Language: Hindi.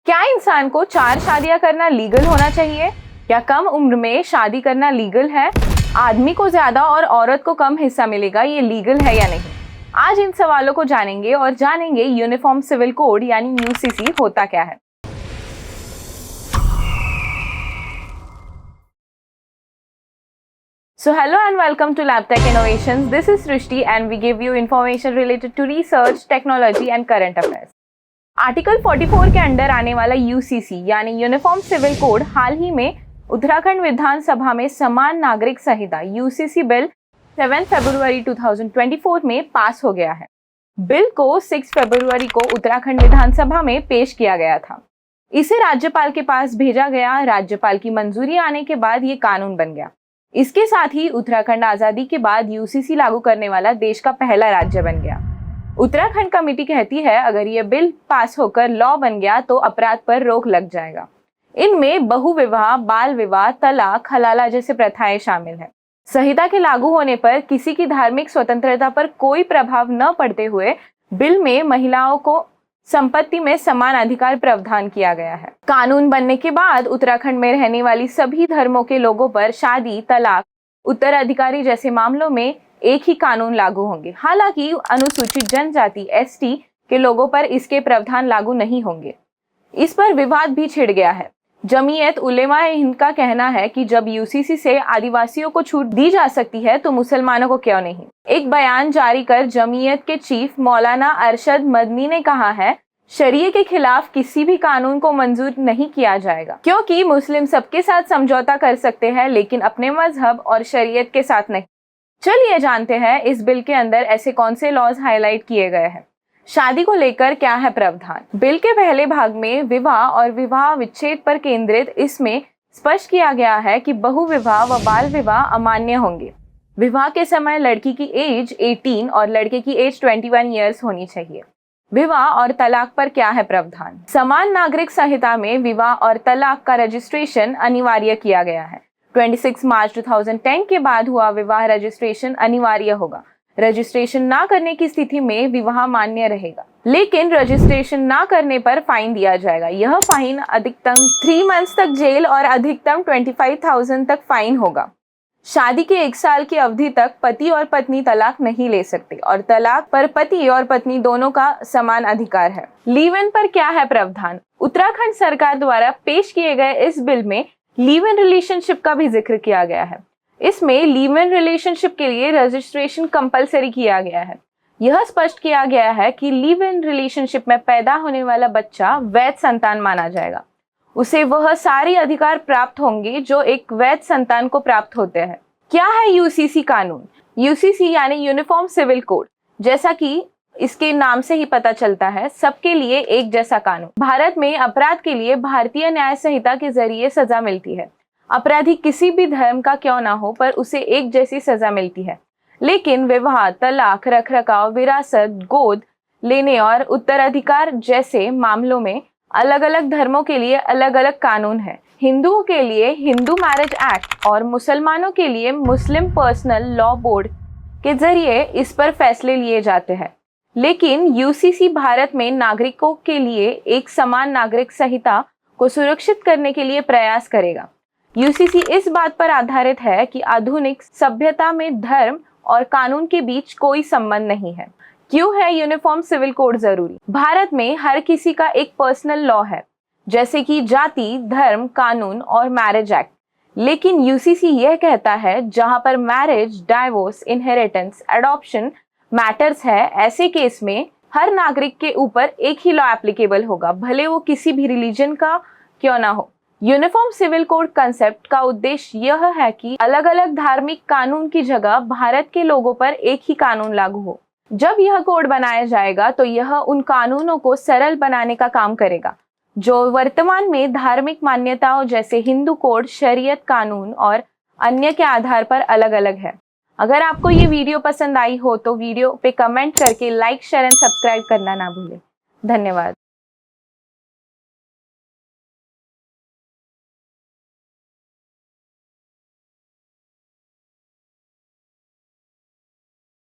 क्या इंसान को 4 शादियां करना लीगल होना चाहिए? क्या कम उम्र में शादी करना लीगल है? आदमी को ज्यादा और औरत को कम हिस्सा मिलेगा, ये लीगल है या नहीं? आज इन सवालों को जानेंगे और जानेंगे यूनिफॉर्म सिविल कोड यानी यूसीसी होता क्या है। So hello and welcome to LabTech Innovations. This is Srishti and we give you information related to research, technology and current affairs. Article 44 के अंडर आने वाला यूसीसी यानी यूनिफॉर्म सिविल कोड हाल ही में उत्तराखंड विधानसभा में समान नागरिक संहिता यूसीसी बिल 7 फरवरी 2024 में पास हो गया है। बिल को 6 फरवरी को उत्तराखंड विधानसभा में पेश किया गया था। इसे राज्यपाल के पास भेजा गया। राज्यपाल की मंजूरी आने के बाद ये कानून बन गया। इसके साथ ही उत्तराखंड आजादी के बाद यूसीसी लागू करने वाला देश का पहला राज्य बन गया। उत्तराखंड कमेटी कहती है अगर ये बिल पास होकर लॉ बन गया तो अपराध पर रोक लग जाएगा। इनमें बहुविवाह, बाल विवाह, तलाक, हलाला जैसे प्रथाएं शामिल है। संहिता के लागू होने पर किसी की धार्मिक स्वतंत्रता पर कोई प्रभाव न पड़ते हुए बिल में महिलाओं को संपत्ति में समान अधिकार प्रावधान किया गया है। कानून बनने के बाद उत्तराखंड में रहने वाली सभी धर्मों के लोगों पर शादी, तलाक, उत्तराधिकारी जैसे मामलों में एक ही कानून लागू होंगे। हालांकि अनुसूचित जनजाति एसटी के लोगों पर इसके प्रावधान लागू नहीं होंगे। इस पर विवाद भी छिड़ गया है। जमीयत उलेमा ए हिंद का कहना है कि जब यूसीसी से आदिवासियों को छूट दी जा सकती है तो मुसलमानों को क्यों नहीं। एक बयान जारी कर जमीयत के चीफ मौलाना अरशद मदनी ने कहा है शरीयत के खिलाफ किसी भी कानून को मंजूर नहीं किया जाएगा, क्योंकि मुस्लिम सबके साथ समझौता कर सकते हैं लेकिन अपने मजहब और शरीयत के साथ नहीं। चलिए जानते हैं इस बिल के अंदर ऐसे कौन से लॉज हाईलाइट किए गए हैं। शादी को लेकर क्या है प्रावधान। बिल के पहले भाग में विवाह और विवाह विच्छेद पर केंद्रित। इसमें स्पष्ट किया गया है कि बहुविवाह व बाल विवाह अमान्य होंगे। विवाह के समय लड़की की एज 18 और लड़के की एज 21 ईयर्स होनी चाहिए। विवाह और तलाक पर क्या है प्रावधान। समान नागरिक संहिता में विवाह और तलाक का रजिस्ट्रेशन अनिवार्य किया गया है। 26 मार्च 2010 के बाद हुआ विवाह रजिस्ट्रेशन अनिवार्य होगा। रजिस्ट्रेशन ना करने की स्थिति में विवाह मान्य रहेगा, लेकिन रजिस्ट्रेशन ना करने पर फाइन दिया जाएगा। यह फाइन अधिकतम 3 मंथ्स तक जेल और अधिकतम 25,000 तक फाइन होगा। शादी के 1 साल की अवधि तक पति और पत्नी तलाक नहीं ले सकते और तलाक पर पति और पत्नी दोनों का समान अधिकार है। लिव इन पर क्या है प्रावधान। उत्तराखंड सरकार द्वारा पेश किए गए इस बिल में लिव इन रिलेशनशिप का भी जिक्र किया गया है। इसमें लिव इन रिलेशनशिप के लिए रजिस्ट्रेशन कंपलसरी किया गया है। यह स्पष्ट किया गया है कि लिव इन रिलेशनशिप में पैदा होने वाला बच्चा वैध संतान माना जाएगा। उसे वह सारे अधिकार प्राप्त होंगे जो एक वैध संतान को प्राप्त होते हैं। क्या है यूसीसी कानून। यूसीसी यानी यूनिफॉर्म सिविल कोड। जैसा कि इसके नाम से ही पता चलता है, सबके लिए एक जैसा कानून। भारत में अपराध के लिए भारतीय न्याय संहिता के जरिए सजा मिलती है। अपराधी किसी भी धर्म का क्यों ना हो पर उसे एक जैसी सजा मिलती है। लेकिन विवाह, तलाक, रखरखाव, विरासत, गोद लेने और उत्तराधिकार जैसे मामलों में अलग अलग धर्मों के लिए अलग अलग कानून है। हिंदुओं के लिए हिंदू मैरिज एक्ट और मुसलमानों के लिए मुस्लिम पर्सनल लॉ बोर्ड के जरिए इस पर फैसले लिए जाते हैं। लेकिन यूसीसी भारत में नागरिकों के लिए एक समान नागरिक संहिता को सुरक्षित करने के लिए प्रयास करेगा। यूसीसी इस बात पर आधारित है कि आधुनिक सभ्यता में धर्म और कानून के बीच कोई संबंध नहीं है। क्यों है यूनिफॉर्म सिविल कोड जरूरी। भारत में हर किसी का एक पर्सनल लॉ है, जैसे कि जाति, धर्म, कानून और मैरिज एक्ट। लेकिन यूसीसी यह कहता है जहां पर marriage, divorce, inheritance, adoption matters है, ऐसे केस में हर नागरिक के ऊपर एक ही लॉ एप्लीकेबल होगा, भले वो किसी भी रिलीजन का क्यों ना हो। यूनिफॉर्म सिविल कोड कंसेप्ट का उद्देश्य यह है कि अलग अलग धार्मिक कानून की जगह भारत के लोगों पर एक ही कानून लागू हो। जब यह कोड बनाया जाएगा तो यह उन कानूनों को सरल बनाने का काम करेगा जो वर्तमान में धार्मिक मान्यताओं जैसे हिंदू कोड, शरीयत कानून और अन्य के आधार पर अलग अलग है। अगर आपको ये वीडियो पसंद आई हो तो वीडियो पे कमेंट करके लाइक, शेयर एंड सब्सक्राइब करना ना भूलें। धन्यवाद।